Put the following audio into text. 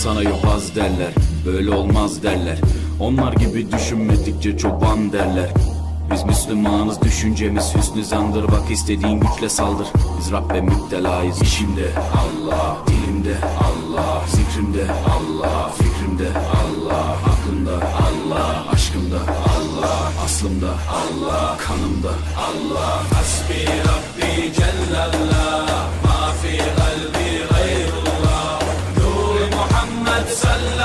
sana yobaz derler, böyle olmaz derler. Onlar gibi düşünmedikçe çoban derler. Biz Müslümanız, düşüncemiz hüsnü zandır. Bak istediğin güçle saldır, biz Rabbe müptelayız. İşimde Allah, dilimde Allah, zikrimde Allah, fikrimde Allah, aklımda Allah, aşkımda Allah, aslımda Allah, kanımda Allah. Hasbi Rabbi Cellallah, ma fi kalbi gayrullah, Nur Muhammed sallallahu